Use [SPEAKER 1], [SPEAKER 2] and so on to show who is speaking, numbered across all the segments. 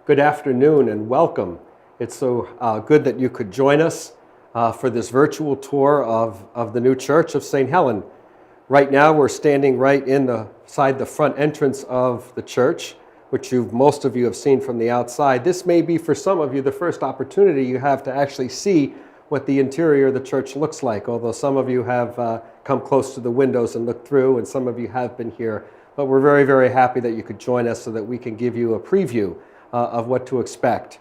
[SPEAKER 1] Good afternoon and welcome. It's so good that you could join us for this virtual tour of the new church of St. Helen. Right now we're standing right inside the front entrance of the church, which most of you have seen from the outside. This may be for some of you the first opportunity you have to actually see what the interior of the church looks like, although some of you have come close to the windows and looked through, and some of you have been here. But we're very, very happy that you could join us so that we can give you a preview of what to expect.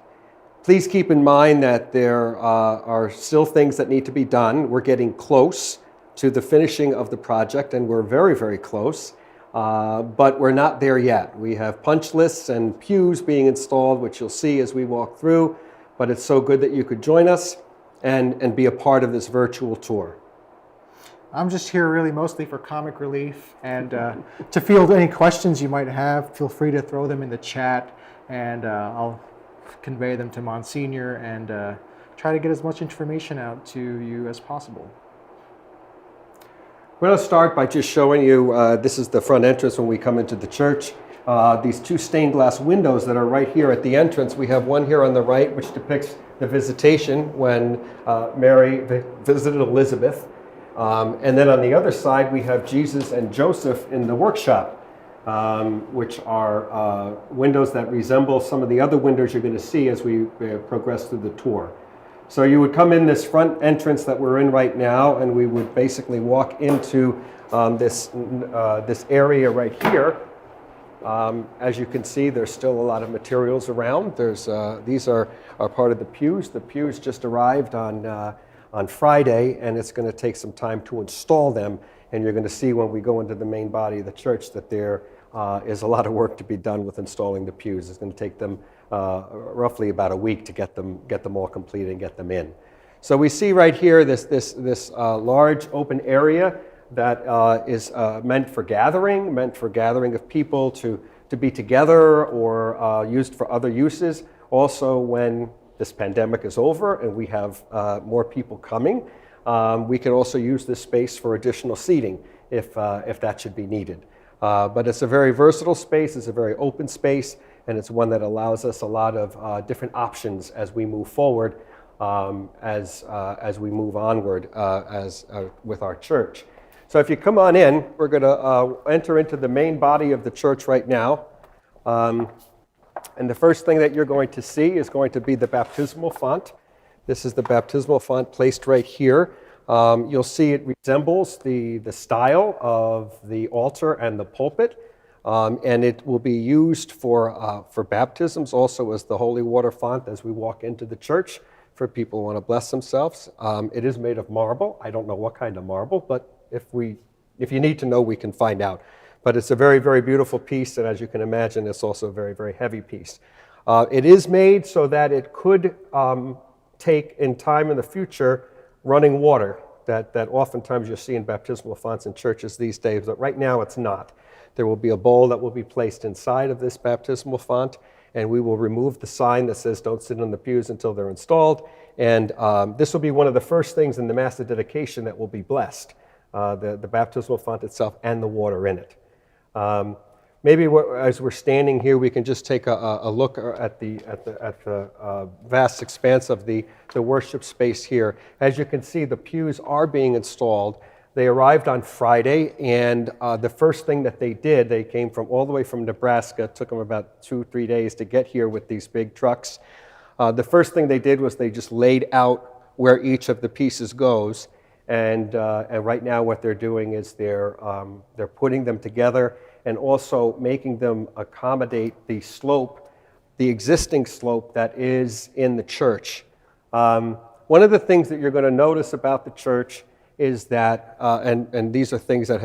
[SPEAKER 1] Please keep in mind that there are still things that need to be done. We're getting close to the finishing of the project, and we're very, very close, but we're not there yet. We have punch lists and pews being installed, which you'll see as we walk through, but it's so good that you could join us and be a part of this virtual tour.
[SPEAKER 2] I'm just here really mostly for comic relief, and to field any questions you might have, feel free to throw them in the chat, and I'll convey them to Monsignor and try to get as much information out to you as possible.
[SPEAKER 1] We're going to start by just showing you, this is the front entrance when we come into the church. These two stained glass windows that are right here at the entrance. We have one here on the right which depicts the visitation when Mary visited Elizabeth. And then on the other side we have Jesus and Joseph in the workshop. Which are windows that resemble some of the other windows you're going to see as we progress through the tour. So you would come in this front entrance that we're in right now, and we would basically walk into this area right here. As you can see, there's still a lot of materials around. These are part of the pews. The pews just arrived on Friday, and it's going to take some time to install them. And you're going to see when we go into the main body of the church that there is a lot of work to be done with installing the pews. It's going to take them roughly about a week to get them all complete and get them in. So we see right here this large open area that is meant for gathering of people to be together or used for other uses. Also, when this pandemic is over and we have more people coming, we can also use this space for additional seating if that should be needed. But it's a very versatile space, it's a very open space, and it's one that allows us a lot of different options as we move forward, as we move onward with our church. So if you come on in, we're going to enter into the main body of the church right now. And the first thing that you're going to see is going to be the Baptismal Font. This is the Baptismal Font placed right here. You'll see it resembles the style of the altar and the pulpit, and it will be used for baptisms also as the holy water font as we walk into the church for people who want to bless themselves. It is made of marble. I don't know what kind of marble, but if you need to know, we can find out. But it's a very, very beautiful piece, and as you can imagine, it's also a very, very heavy piece. It is made so that it could take in time in the future running water that oftentimes you'll see in baptismal fonts in churches these days, but right now it's not. There will be a bowl that will be placed inside of this baptismal font, and we will remove the sign that says don't sit on the pews until they're installed, and this will be one of the first things in the Mass of dedication that will be blessed, the baptismal font itself and the water in it. Maybe as we're standing here, we can just take a look at the vast expanse of the worship space here. As you can see, the pews are being installed. They arrived on Friday, and the first thing that they did, they came all the way from Nebraska. It took them about 2-3 days to get here with these big trucks. The first thing they did was they just laid out where each of the pieces goes, and right now what they're doing is they're putting them together and also making them accommodate the slope, the existing slope that is in the church. One of the things that you're going to notice about the church is that, and these are things that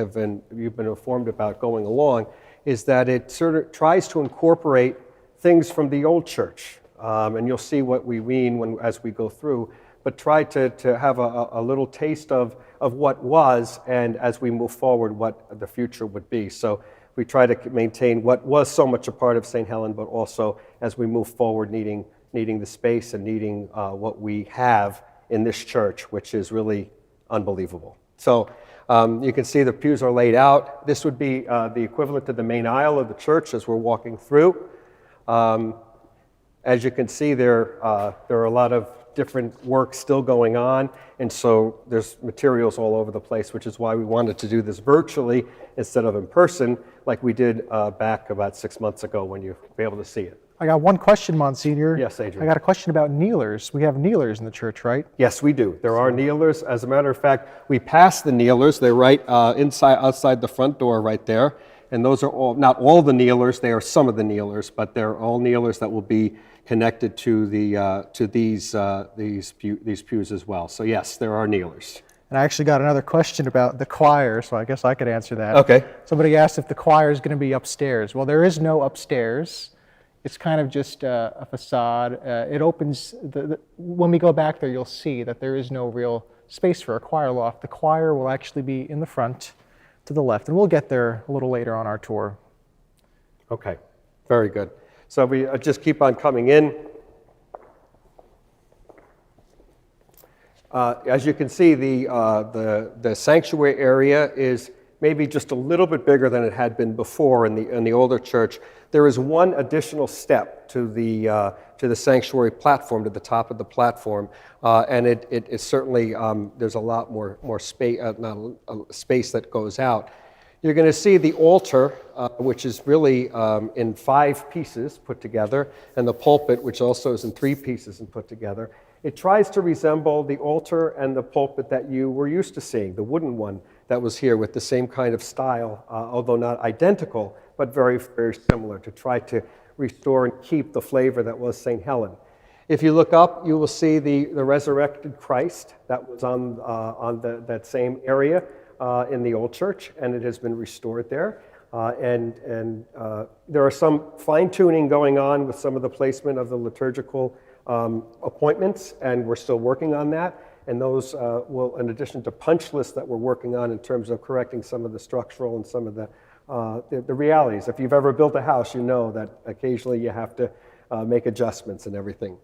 [SPEAKER 1] you've been informed about going along, is that it sort of tries to incorporate things from the old church. And you'll see what we mean as we go through, but try to have a little taste of what was, and as we move forward, what the future would be. So we try to maintain what was so much a part of St. Helen, but also as we move forward, needing the space and needing what we have in this church, which is really unbelievable. So you can see the pews are laid out. This would be the equivalent to the main aisle of the church as we're walking through. As you can see, there are a lot of different work still going on, and so there's materials all over the place, which is why we wanted to do this virtually instead of in person, like we did back about 6 months ago when you'll be able to see it.
[SPEAKER 2] I got one question, Monsignor.
[SPEAKER 1] Yes, Adrian.
[SPEAKER 2] I got a question about kneelers. We have kneelers in the church, right?
[SPEAKER 1] Yes, we do. There are kneelers. As a matter of fact, we passed the kneelers. They're right outside the front door right there. And those are all, not all the kneelers, they are some of the kneelers, but they're all kneelers that will be connected to these pews as well. So yes, there are kneelers.
[SPEAKER 2] And I actually got another question about the choir, so I guess I could answer that.
[SPEAKER 1] Okay.
[SPEAKER 2] Somebody asked if the choir is going to be upstairs. Well, there is no upstairs. It's kind of just a facade. It opens, when we go back there, you'll see that there is no real space for a choir loft. The choir will actually be in the front to the left, and we'll get there a little later on our tour.
[SPEAKER 1] Okay, very good. So we just keep on coming in. As you can see, the sanctuary area is maybe just a little bit bigger than it had been before in the older church. There is one additional step to the sanctuary platform, to the top of the platform, and it certainly there's a lot more space, space that goes out. You're going to see the altar, which is really in 5 pieces put together, and the pulpit, which also is in 3 pieces and put together. It tries to resemble the altar and the pulpit that you were used to seeing, the wooden one that was here with the same kind of style, although not identical, but very, very similar, to try to restore and keep the flavor that was St. Helen. If you look up, you will see the resurrected Christ that was on that same area in the old church, and it has been restored there. And there are some fine-tuning going on with some of the placement of the liturgical appointments, and we're still working on that. And those will, in addition to punch lists that we're working on in terms of correcting some of the structural and some of the realities. If you've ever built a house, you know that occasionally you have to make adjustments and everything.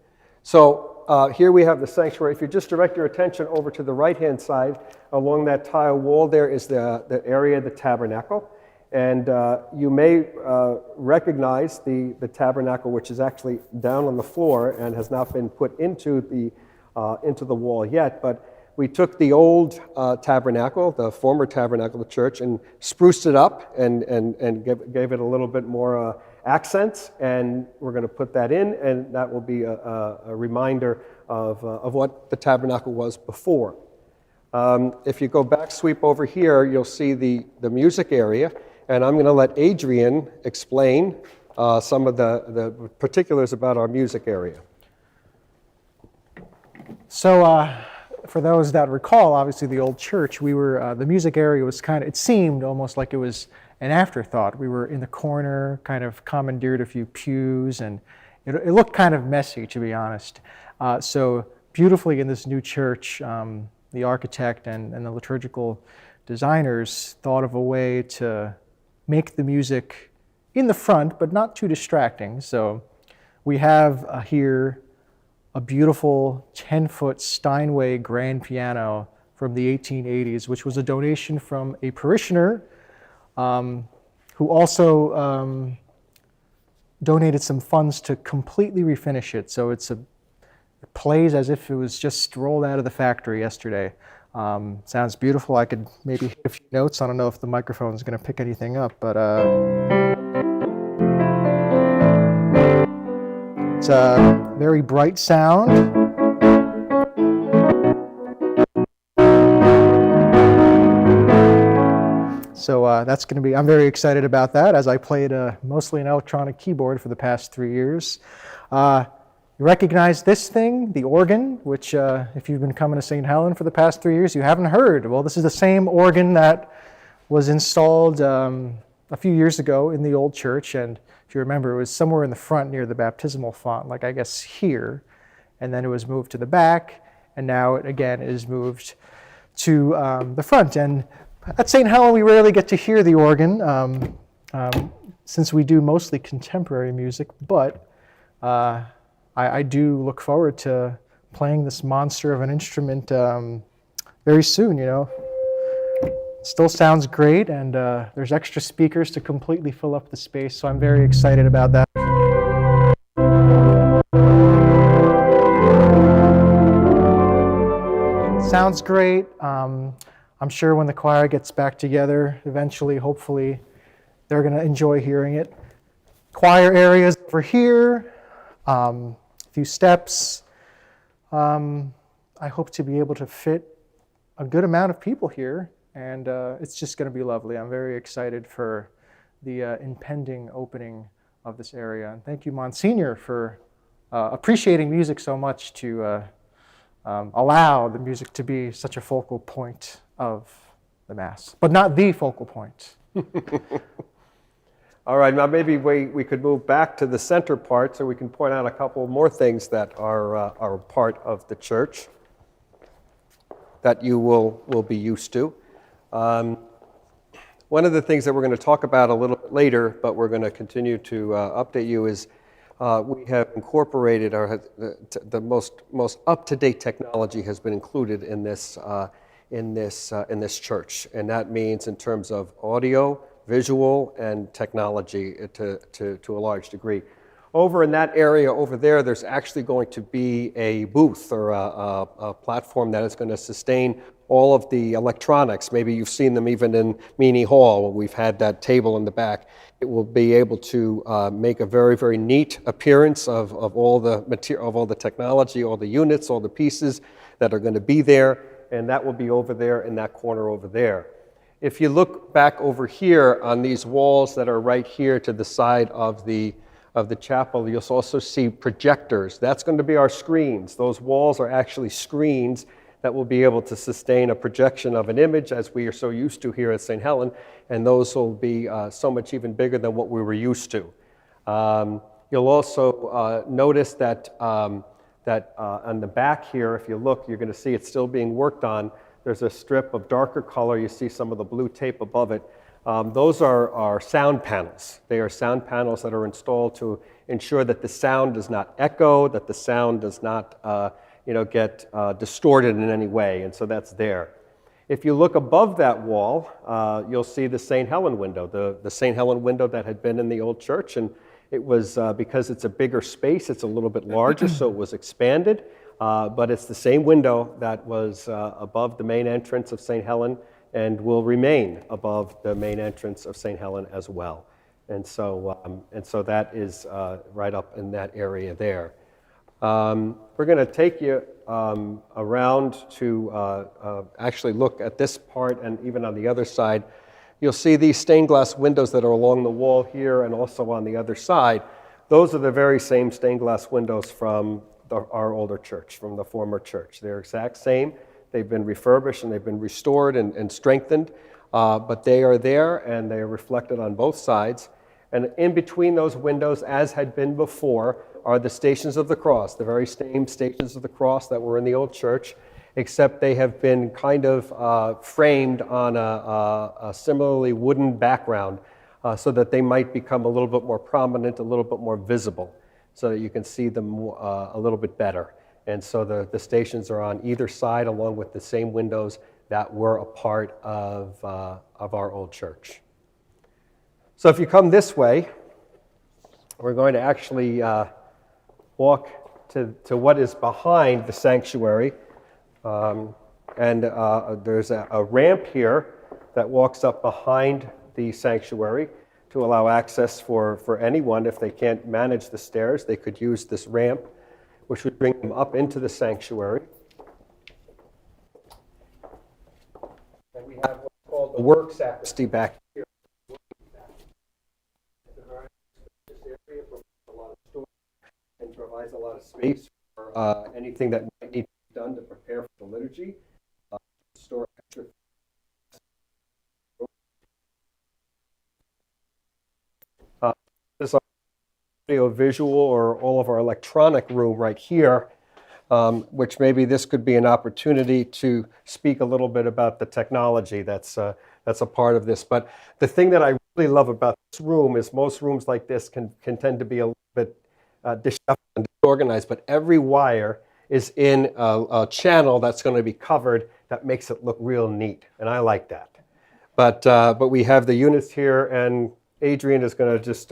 [SPEAKER 1] So here we have the sanctuary. If you just direct your attention over to the right-hand side, along that tile wall there is the area of the tabernacle. And you may recognize the tabernacle, which is actually down on the floor and has not been put into the wall yet. But we took the old tabernacle, the former tabernacle of the church, and spruced it up and gave it a little bit more accents. And we're going to put that in, and that will be a reminder of what the tabernacle was before. If you go back, sweep over here, you'll see the music area. And I'm going to let Adrian explain some of the particulars about our music area.
[SPEAKER 2] So for those that recall, obviously the old church, we were, the music area was kind of, it seemed almost like it was an afterthought. We were in the corner, kind of commandeered a few pews, and it looked kind of messy, to be honest. So beautifully in this new church, the architect and the liturgical designers thought of a way to make the music in the front, but not too distracting. So we have here a beautiful 10-foot Steinway grand piano from the 1880s, which was a donation from a parishioner who also donated some funds to completely refinish it. So it plays as if it was just rolled out of the factory yesterday. Sounds beautiful. I could maybe hit a few notes. I don't know if the microphone is going to pick anything up, but it's a very bright sound. So that's going to be, I'm very excited about that, as I played mostly an electronic keyboard for the past 3 years. You recognize this thing, the organ, which if you've been coming to St. Helen for the past 3 years, you haven't heard. Well, this is the same organ that was installed a few years ago in the old church. And if you remember, it was somewhere in the front near the Baptismal Font, like I guess here. And then it was moved to the back. And now it again is moved to the front. And at St. Helen, we rarely get to hear the organ since we do mostly contemporary music. But I do look forward to playing this monster of an instrument very soon, you know. Still sounds great, and there's extra speakers to completely fill up the space, so I'm very excited about that. sounds great. I'm sure when the choir gets back together, eventually, hopefully, they're going to enjoy hearing it. Choir areas over here, a few steps. I hope to be able to fit a good amount of people here, and it's just going to be lovely. I'm very excited for the impending opening of this area. And thank you, Monsignor, for appreciating music so much to allow the music to be such a focal point of the Mass, but not the focal point.
[SPEAKER 1] All right, now maybe we could move back to the center part so we can point out a couple more things that are part of the church that you will be used to. One of the things that we're going to talk about a little bit later, but we're going to continue to update you, is we have incorporated the most up-to-date technology has been included in this church, and that means in terms of audio, visual, and technology to a large degree. Over in that area over there, there's actually going to be a booth or a platform that is going to sustain all of the electronics. Maybe you've seen them even in Meany Hall. We've had that table in the back. It will be able to make a very, very neat appearance of all the material, of all the technology, all the units, all the pieces that are going to be there, and that will be over there in that corner over there. If you look back over here on these walls that are right here to the side of the chapel, you'll also see projectors. That's going to be our screens. Those walls are actually screens that will be able to sustain a projection of an image, as we are so used to here at St. Helen, and those will be so much even bigger than what we were used to. You'll also notice that on the back here, if you look, you're going to see it's still being worked on. There's a strip of darker color. You see some of the blue tape above it. Those are sound panels. They are sound panels that are installed to ensure that the sound does not echo, that the sound does not get distorted in any way, and so that's there. If you look above that wall, you'll see the St. Helen window, the St. Helen window that had been in the old church, and it was, because it's a bigger space, it's a little bit larger, so it was expanded, but it's the same window that was above the main entrance of St. Helen and will remain above the main entrance of St. Helen as well. And so that is right up in that area there. We're going to take you around to actually look at this part, and even on the other side, you'll see these stained glass windows that are along the wall here and also on the other side. Those are the very same stained glass windows from our older church, from the former church. They're exact same. They've been refurbished and they've been restored and strengthened, but they are there and they are reflected on both sides. And in between those windows, as had been before, are the Stations of the Cross, the very same Stations of the Cross that were in the old church, except they have been kind of framed on a similarly wooden background so that they might become a little bit more prominent, a little bit more visible, so that you can see them a little bit better. And so the stations are on either side, along with the same windows that were a part of our old church. So if you come this way, we're going to actually walk to what is behind the sanctuary. There's a ramp here that walks up behind the sanctuary to allow access for anyone. If they can't manage the stairs, they could use this ramp, which would bring them up into the sanctuary. And we have what's called the work sacristy back here. It's a very spacious area, provides a lot of storage and provides a lot of space for anything that might need to be done to prepare for the liturgy. Store extra. This is our audio-visual or all of our electronic room right here, which maybe this could be an opportunity to speak a little bit about the technology that's a part of this. But the thing that I really love about this room is most rooms like this can tend to be a little bit disheveled and disorganized, but every wire is in a channel that's going to be covered that makes it look real neat, and I like that. But we have the units here, and Adrian is going to just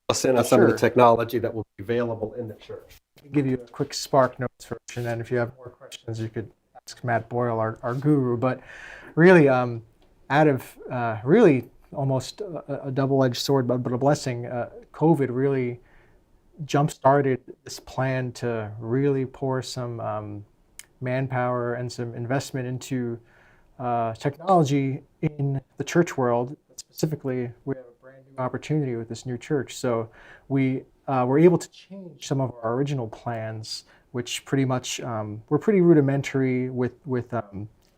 [SPEAKER 1] us in on some of the technology that will be available in the church.
[SPEAKER 2] I'll give you a quick Spark Notes version, and if you have more questions, you could ask Matt Boyle, our guru. But really, out of really almost a double-edged sword, but a blessing, COVID really jump-started this plan to really pour some manpower and some investment into technology in the church world. Specifically, we have a brand new opportunity with this new church. So we were able to change some of our original plans, which pretty much were pretty rudimentary with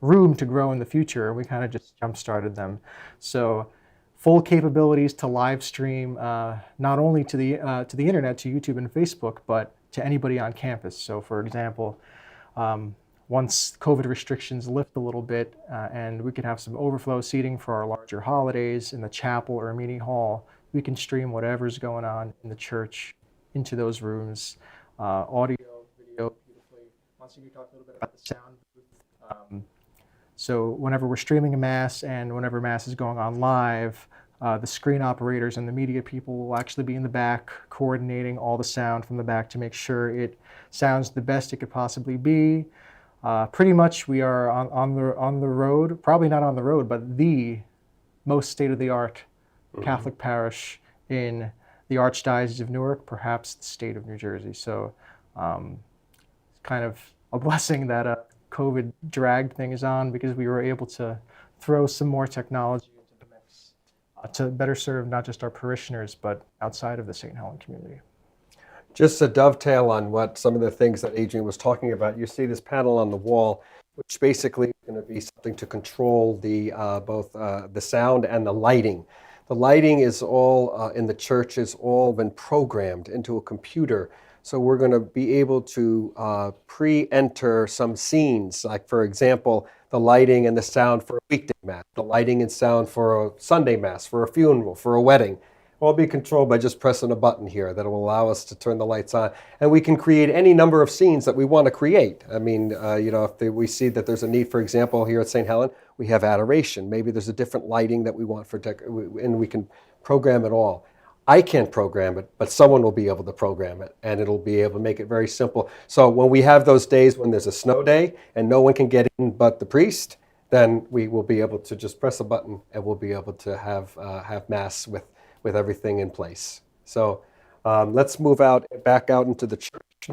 [SPEAKER 2] room to grow in the future. We kind of just jump-started them. So full capabilities to live stream, not only to the internet, to YouTube and Facebook, but to anybody on campus. So for example, once COVID restrictions lift a little bit and we can have some overflow seating for our larger holidays in the chapel or meeting hall, we can stream whatever's going on in the church into those rooms, audio, video, beautifully. Once you talk a little bit about the sound booth. So whenever we're streaming a Mass and whenever Mass is going on live, the screen operators and the media people will actually be in the back coordinating all the sound from the back to make sure it sounds the best it could possibly be. Pretty much we are on the road, probably not on the road, but the most state-of-the-art Catholic parish in the Archdiocese of Newark, perhaps the state of New Jersey. So it's kind of a blessing that COVID dragged things on, because we were able to throw some more technology into the mix to better serve not just our parishioners, but outside of the St. Helen community.
[SPEAKER 1] Just to dovetail on what some of the things that Adrian was talking about, you see this panel on the wall, which basically is going to be something to control the both the sound and the lighting. The lighting is all in the church is all been programmed into a computer. So we're going to be able to pre-enter some scenes, like for example, the lighting and the sound for a weekday Mass, the lighting and sound for a Sunday Mass, for a funeral, for a wedding. All be controlled by just pressing a button here that will allow us to turn the lights on. And we can create any number of scenes that we want to create. I mean, if we see that there's a need, for example, here at St. Helen, we have adoration. Maybe there's a different lighting that we want and we can program it all. I can't program it, but someone will be able to program it, and it'll be able to make it very simple. So when we have those days when there's a snow day and no one can get in but the priest, then we will be able to just press a button and we'll be able to have Mass with everything in place. So let's move back out into the church.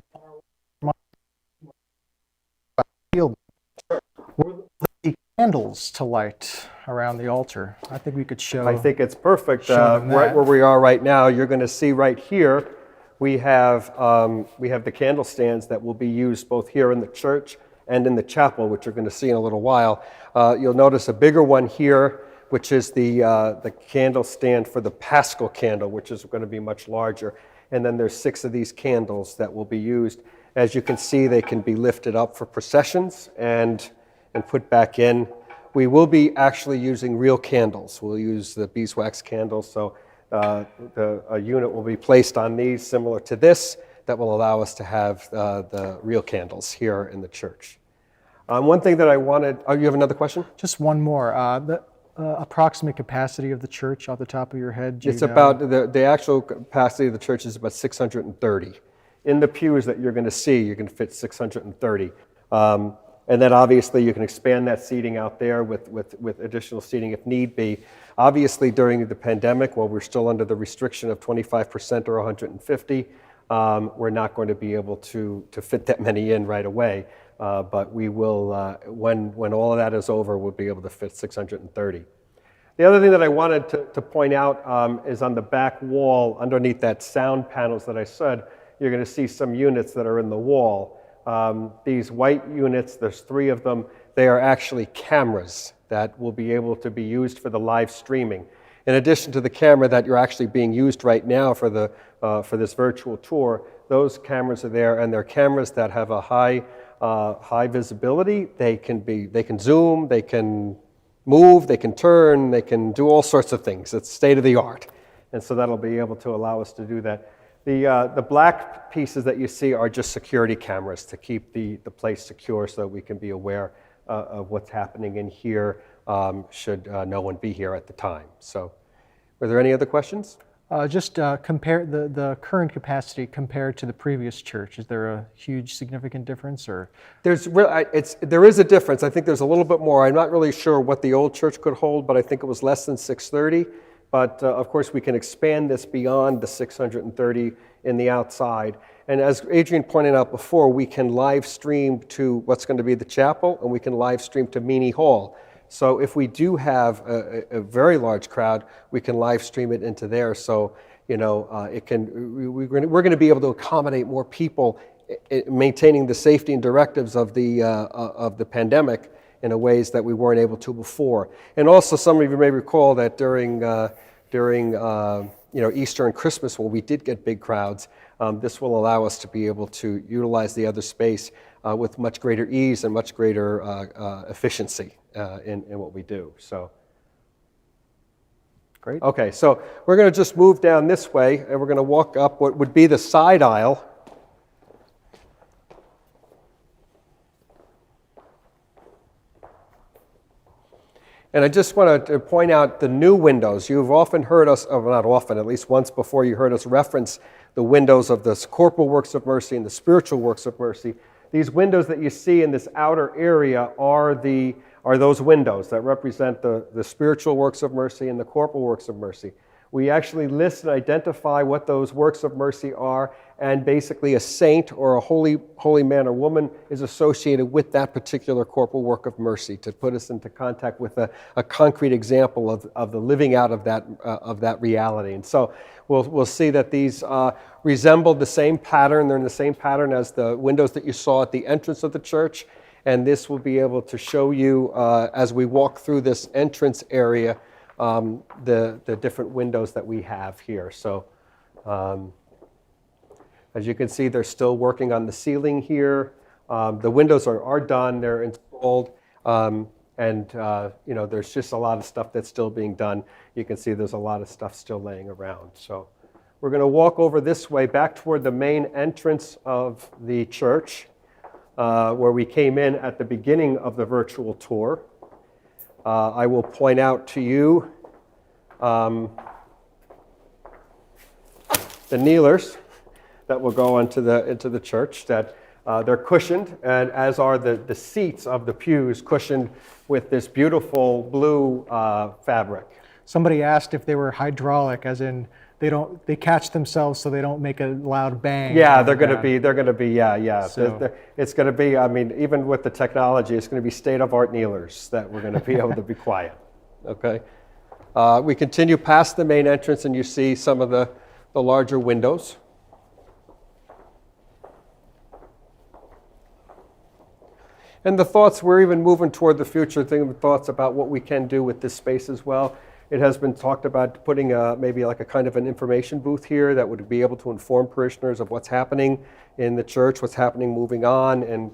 [SPEAKER 2] The candles to light around the altar. I think we could show.
[SPEAKER 1] I think it's perfect.
[SPEAKER 2] Right
[SPEAKER 1] where we are right now, you're going to see right here, we have the candle stands that will be used both here in the church and in the chapel, which you're going to see in a little while. You'll notice a bigger one here, which is the candle stand for the Paschal candle, which is going to be much larger. And then there's 6 of these candles that will be used. As you can see, they can be lifted up for processions and put back in. We will be actually using real candles. We'll use the beeswax candles, so a unit will be placed on these similar to this that will allow us to have the real candles here in the church. One thing that I wanted, you have another question?
[SPEAKER 2] Just one more. The approximate capacity of the church off the top of your head?
[SPEAKER 1] It's about, the actual capacity of the church is about 630. In the pews that you're going to see, you can fit 630. And then obviously you can expand that seating out there with additional seating if need be. Obviously during the pandemic, while we're still under the restriction of 25% or 150, we're not going to be able to fit that many in right away. But we will, when all of that is over, we'll be able to fit 630. The other thing that I wanted to point out is on the back wall, underneath that sound panels that I said, you're going to see some units that are in the wall. These white units, there's 3 of them, they are actually cameras that will be able to be used for the live streaming. In addition to the camera that you're actually being used right now for this virtual tour, those cameras are there, and they're cameras that have a high visibility. They can zoom, they can move, they can turn, they can do all sorts of things. It's state of the art. And so that'll be able to allow us to do that. The black pieces that you see are just security cameras to keep the place secure so that we can be aware of what's happening in here should no one be here at the time. So, were there any other questions?
[SPEAKER 2] Just compare the current capacity compared to the previous church. Is there a huge significant difference, or?
[SPEAKER 1] There is a difference. I think there's a little bit more. I'm not really sure what the old church could hold, but I think it was less than 630. But of course, we can expand this beyond the 630 in the outside. And as Adrian pointed out before, we can live stream to what's going to be the chapel, and we can live stream to Meany Hall. So if we do have a very large crowd, we can live stream it into there. So, we're going to be able to accommodate more people, maintaining the safety and directives of the pandemic in a ways that we weren't able to before. And also, some of you may recall that during Easter and Christmas, when we did get big crowds, this will allow us to be able to utilize the other space with much greater ease and much greater efficiency in what we do. So,
[SPEAKER 2] Great.
[SPEAKER 1] Okay, so we're going to just move down this way, and we're going to walk up what would be the side aisle. And I just want to point out the new windows. You've often heard us, not often, at least once before, you heard us reference the windows of the corporal works of mercy and the spiritual works of mercy. These windows that you see in this outer area are those windows that represent the spiritual works of mercy and the corporal works of mercy. We actually list and identify what those works of mercy are, and basically a saint or a holy man or woman is associated with that particular corporal work of mercy to put us into contact with a concrete example of the living out of that reality. And so we'll see that these resemble the same pattern. They're in the same pattern as the windows that you saw at the entrance of the church, and this will be able to show you as we walk through this entrance area the different windows that we have here. So as you can see, they're still working on the ceiling here. The windows are done, they're installed, and there's just a lot of stuff that's still being done. You can see there's a lot of stuff still laying around. So we're going to walk over this way back toward the main entrance of the church, where we came in at the beginning of the virtual tour. I will point out to you the kneelers that will go into the church, that they're cushioned, and as are the seats of the pews, cushioned with this beautiful blue fabric.
[SPEAKER 2] Somebody asked if they were hydraulic, as in they catch themselves so they don't make a loud bang.
[SPEAKER 1] Yeah, they're going to be, yeah.
[SPEAKER 2] So,
[SPEAKER 1] it's going to be, even with the technology, it's going to be state-of-art kneelers that we're going to be able to be quiet. Okay. We continue past the main entrance, and you see some of the larger windows. And the thoughts, we're even moving toward the future, thinking thoughts about what we can do with this space as well. It has been talked about putting maybe like a kind of an information booth here that would be able to inform parishioners of what's happening in the church, what's happening moving on, and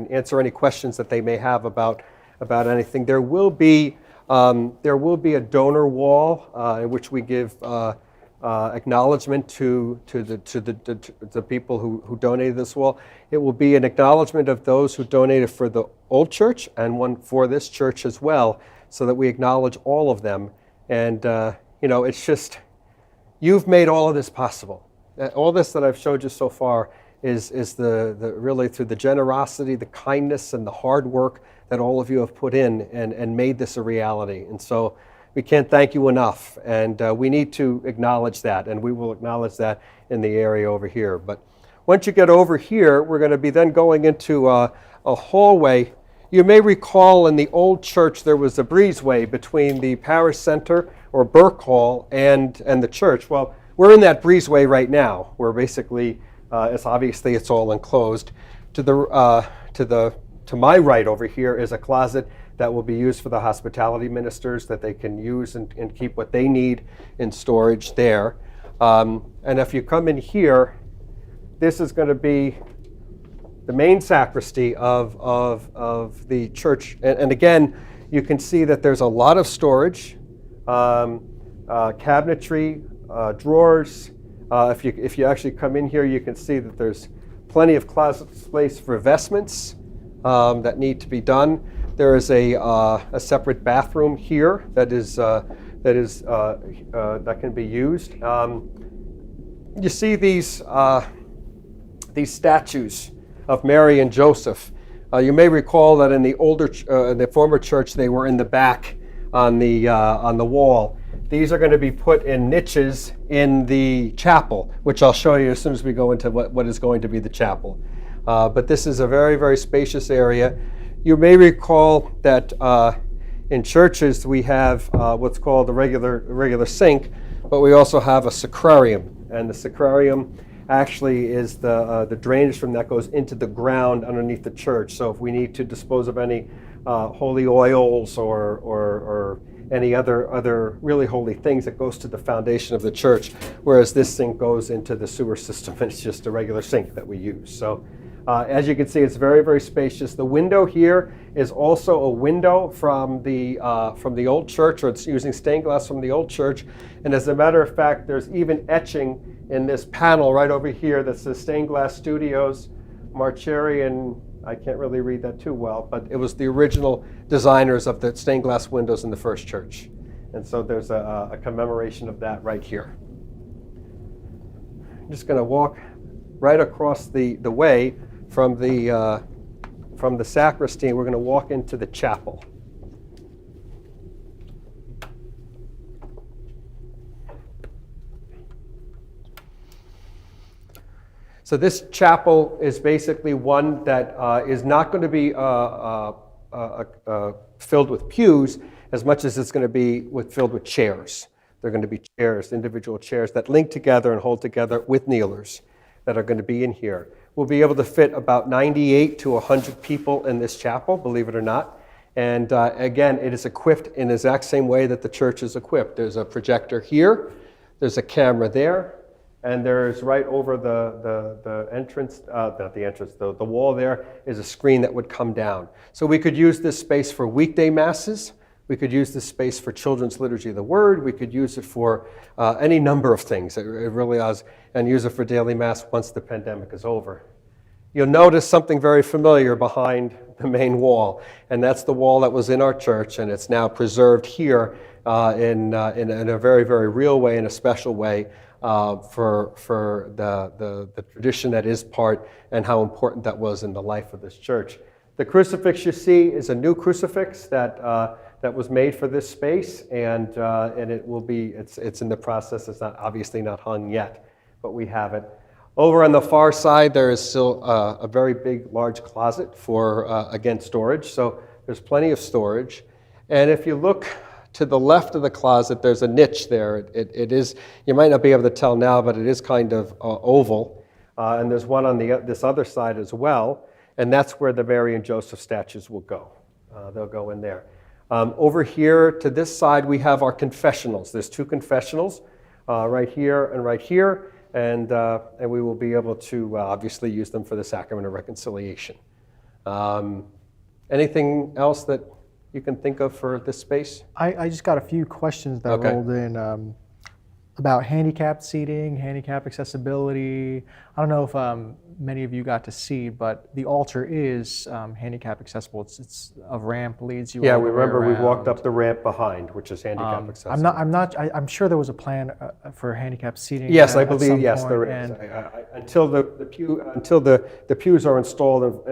[SPEAKER 1] answer any questions that they may have about anything. There will be a donor wall in which we give acknowledgement to the people who donated this wall. It will be an acknowledgement of those who donated for the old church and one for this church as well, so that we acknowledge all of them. And it's just, you've made all of this possible. All this that I've showed you so far is the really through the generosity, the kindness, and the hard work that all of you have put in and made this a reality. And so we can't thank you enough, and we need to acknowledge that, and we will acknowledge that in the area over here. But once you get over here, we're going to be then going into a hallway. You may recall in the old church there was a breezeway between the parish center, or Burke Hall, and the church. Well, we're in that breezeway right now, where basically it's all enclosed. To my right over here is a closet that will be used for the hospitality ministers, that they can use and keep what they need in storage there. And if you come in here, this is going to be the main sacristy of the church. And again, you can see that there's a lot of storage, cabinetry, drawers. If you actually come in here, you can see that there's plenty of closet space for vestments that need to be done. There is a separate bathroom here that is that is that can be used. You see these statues of Mary and Joseph. You may recall that in the former church, they were in the back on the wall. These are going to be put in niches in the chapel, which I'll show you as soon as we go into what is going to be the chapel. But this is a very, very spacious area. You may recall that in churches we have what's called a regular sink, but we also have a sacrarium, and the sacrarium actually is the drainage from that goes into the ground underneath the church. So if we need to dispose of any holy oils or any other really holy things, it goes to the foundation of the church, whereas this sink goes into the sewer system. It's just a regular sink that we use. So as you can see, it's very, very spacious. The window here is also a window from the old church, or it's using stained glass from the old church. And as a matter of fact, there's even etching in this panel right over here that says Stained Glass Studios, Marcheri, and I can't really read that too well, but it was the original designers of the stained glass windows in the first church. And so there's a commemoration of that right here. I'm just going to walk right across the way from the sacristy, and we're going to walk into the chapel. So this chapel is basically one that is not going to be filled with pews as much as it's going to be filled with chairs. They're going to be chairs, individual chairs that link together and hold together with kneelers that are going to be in here. We'll be able to fit about 98 to 100 people in this chapel, believe it or not. And again, it is equipped in the exact same way that the church is equipped. There's a projector here, there's a camera there, and there's right over the entrance, not the entrance, the wall there is a screen that would come down. So we could use this space for weekday masses. We could use this space for children's liturgy of the word. We could use it for any number of things. It really is, and use it for daily mass once the pandemic is over. You'll notice something very familiar behind the main wall, and that's the wall that was in our church, and it's now preserved here in a very, very real way, in a special way, for the tradition that is part and how important that was in the life of this church. The crucifix you see is a new crucifix that was made for this space, and it will be. It's in the process. It's obviously not hung yet, but we have it. Over on the far side, there is still a very big, large closet for again storage. So there's plenty of storage, and if you look to the left of the closet, there's a niche there. It is, you might not be able to tell now, but it is kind of oval. And there's one on this other side as well, and that's where the Mary and Joseph statues will go. They'll go in there. Over here to this side, we have our confessionals. There's two confessionals, right here and right here, and we will be able to obviously use them for the sacrament of reconciliation. Anything else that you can think of for this space?
[SPEAKER 2] I just got a few questions that rolled in about handicapped seating, handicap accessibility. I don't know if many of you got to see, but the altar is handicap accessible. It's a ramp leads you.
[SPEAKER 1] Yeah,
[SPEAKER 2] all
[SPEAKER 1] we
[SPEAKER 2] the way
[SPEAKER 1] remember we
[SPEAKER 2] around.
[SPEAKER 1] walked up the ramp behind, which is handicap accessible.
[SPEAKER 2] I'm sure there was a plan for handicap seating.
[SPEAKER 1] Yes, I believe yes, there is.
[SPEAKER 2] And
[SPEAKER 1] Until the pews are installed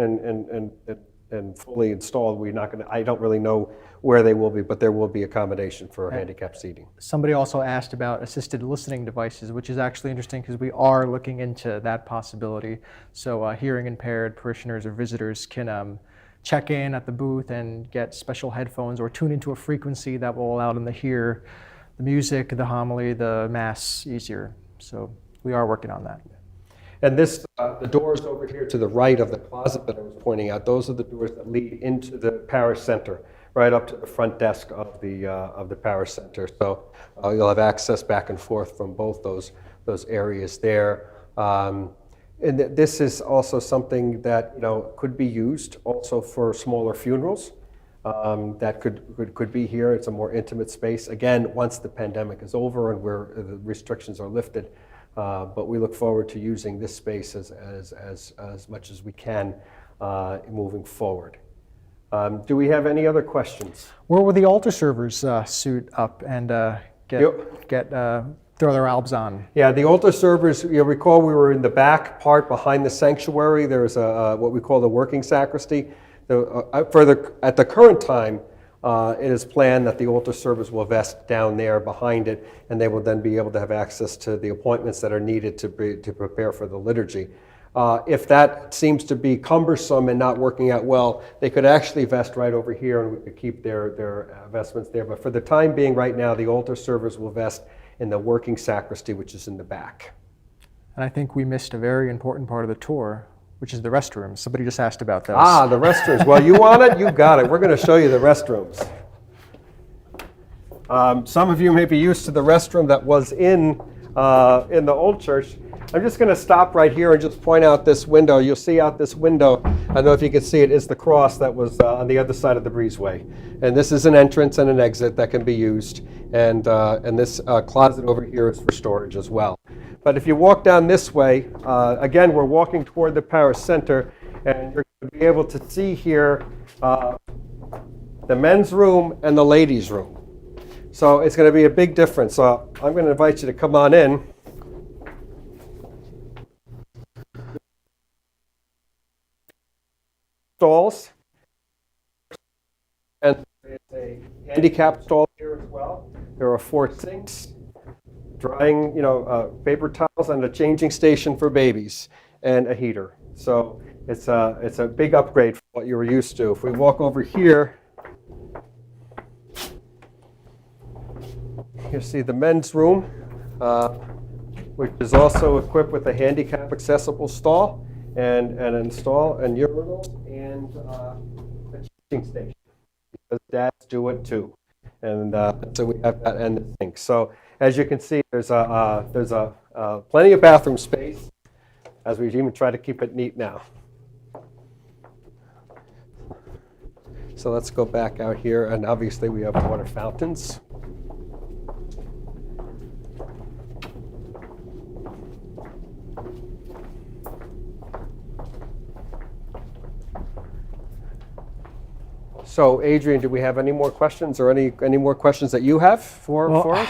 [SPEAKER 1] and fully installed, we're not going to. I don't really know where they will be, but there will be accommodation for handicap seating.
[SPEAKER 2] somebody also asked about assisted listening devices, which is actually interesting because we are looking into that possibility. So hearing impaired parishioners or visitors can check in at the booth and get special headphones or tune into a frequency that will allow them to hear the music, the homily, the mass easier. So we are working on that.
[SPEAKER 1] And this, the doors over here to the right of the closet that I was pointing out, those are the doors that lead into the parish center, right up to the front desk of the parish center. So you'll have access back and forth from both those areas there. And this is also something that could be used also for smaller funerals. That could be here. It's a more intimate space. Again, once the pandemic is over and where the restrictions are lifted. But we look forward to using this space as much as we can moving forward. Do we have any other questions?
[SPEAKER 2] Where will the altar servers suit up and throw their albs on?
[SPEAKER 1] Yeah, the altar servers, you'll recall we were in the back part behind the sanctuary. There's what we call the working sacristy. At the current time, it is planned that the altar servers will vest down there behind it, and they will then be able to have access to the appointments that are needed to prepare for the liturgy. If that seems to be cumbersome and not working out well, they could actually vest right over here, and we could keep their vestments there. But for the time being, right now, the altar servers will vest in the working sacristy, which is in the back.
[SPEAKER 2] And I think we missed a very important part of the tour, which is the restrooms. Somebody just asked about those.
[SPEAKER 1] Ah, the restrooms. Well, you want it? You got it. We're going to show you the restrooms. Some of you may be used to the restroom that was in the old church. I'm just going to stop right here and just point out this window. You'll see out this window, I don't know if you can see it, is the cross that was on the other side of the breezeway. And this is an entrance and an exit that can be used. And this closet over here is for storage as well. But if you walk down this way, again, we're walking toward the parish center, and you're going to be able to see here the men's room and the ladies' room. So it's going to be a big difference. So I'm going to invite you to come on in. Stalls, and there's a handicap stall here as well. There are 4 sinks, drying, paper towels, and a changing station for babies, and a heater. So it's a big upgrade from what you were used to. If we walk over here, you see the men's room, which is also equipped with a handicap accessible stall and an stall and urinal and a changing station, because dads do it too. And so we have that and the sink. So as you can see, there's plenty of bathroom space, as we even try to keep it neat now. So let's go back out here, and obviously we have water fountains. So, Adrian, do we have any more questions, or any more questions that you have for us?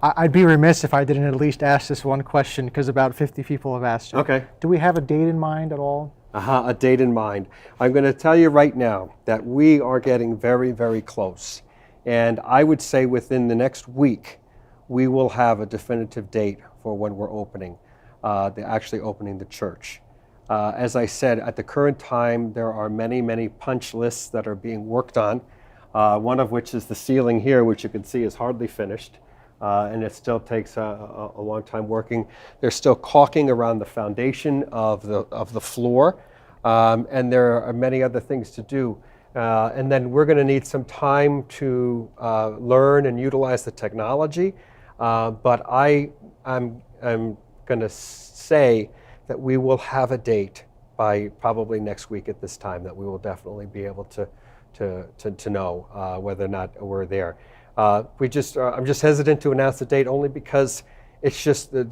[SPEAKER 2] I'd be remiss if I didn't at least ask this one question, because about 50 people have asked it.
[SPEAKER 1] Okay.
[SPEAKER 2] Do we have a date in mind at all?
[SPEAKER 1] A date in mind. I'm going to tell you right now that we are getting very, very close. And I would say within the next week, we will have a definitive date for when we're opening, actually opening the church. As I said, at the current time, there are many, many punch lists that are being worked on, one of which is the ceiling here, which you can see is hardly finished, and it still takes a long time working. They're still caulking around the foundation of the floor, and there are many other things to do. And then we're going to need some time to learn and utilize the technology, but I'm going to say that we will have a date by probably next week at this time, that we will definitely be able to know whether or not we're there. I'm just hesitant to announce the date, only because it's just the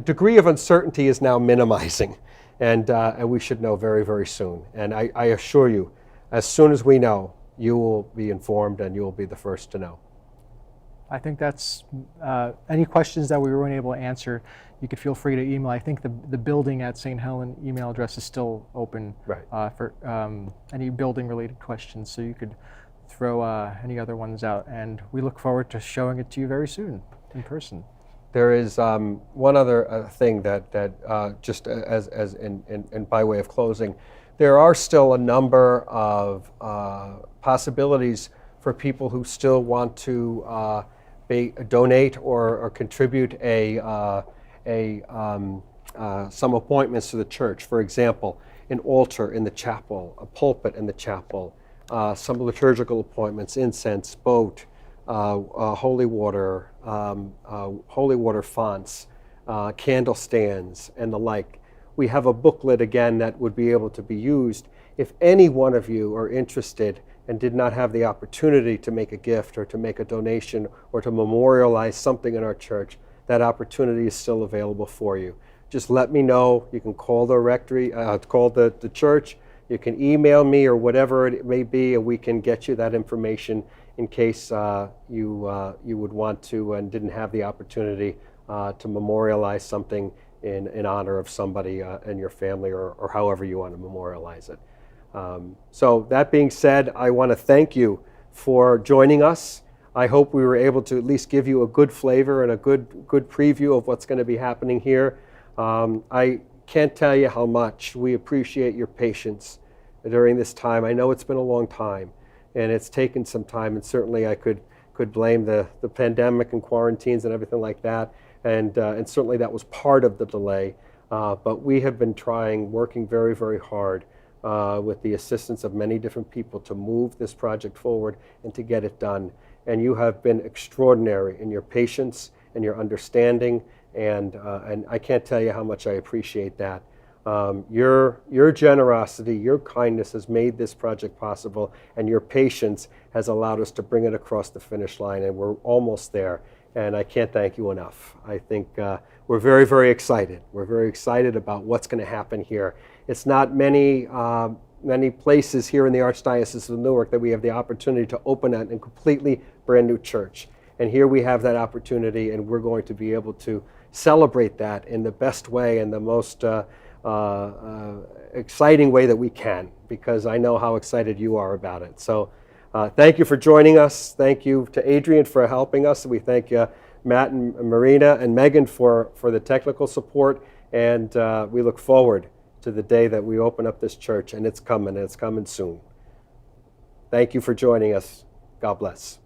[SPEAKER 1] degree of uncertainty is now minimizing, and we should know very, very soon. And I assure you, as soon as we know, you will be informed and you will be the first to know.
[SPEAKER 2] I think that's any questions that we weren't able to answer, you could feel free to email. I think the building at St. Helen email address is still open,
[SPEAKER 1] right,
[SPEAKER 2] for any building related questions, so you could throw any other ones out, and we look forward to showing it to you very soon in person.
[SPEAKER 1] There is one other thing that just as in by way of closing, there are still a number of possibilities for people who still want to donate or contribute some appointments to the church. For example, an altar in the chapel, a pulpit in the chapel, some liturgical appointments, incense, boat, holy water fonts, candle stands, and the like. We have a booklet again that would be able to be used if any one of you are interested and did not have the opportunity to make a gift or to make a donation or to memorialize something in our church. That opportunity is still available for you. Just let me know. You can call the rectory, call the church. You can email me or whatever it may be, and we can get you that information in case you would want to and didn't have the opportunity to memorialize something in honor of somebody in your family, or however you want to memorialize it. So that being said, I want to thank you for joining us. I hope we were able to at least give you a good flavor and a good preview of what's going to be happening here. I can't tell you how much we appreciate your patience during this time. I know it's been a long time, and it's taken some time, and certainly I could blame the pandemic and quarantines and everything like that, and certainly that was part of the delay. But we have been working very, very hard with the assistance of many different people to move this project forward and to get it done. And you have been extraordinary in your patience and your understanding, and I can't tell you how much I appreciate that. Your generosity, your kindness has made this project possible, and your patience has allowed us to bring it across the finish line, and we're almost there. And I can't thank you enough. I think we're very, very excited. We're very excited about what's going to happen here. It's not many places here in the Archdiocese of Newark that we have the opportunity to open a completely brand new church. And here we have that opportunity, and we're going to be able to celebrate that in the best way and the most exciting way that we can, because I know how excited you are about it. So thank you for joining us. Thank you to Adrian for helping us. We thank Matt and Marina and Megan for the technical support, and we look forward to the day that we open up this church, and it's coming soon. Thank you for joining us. God bless.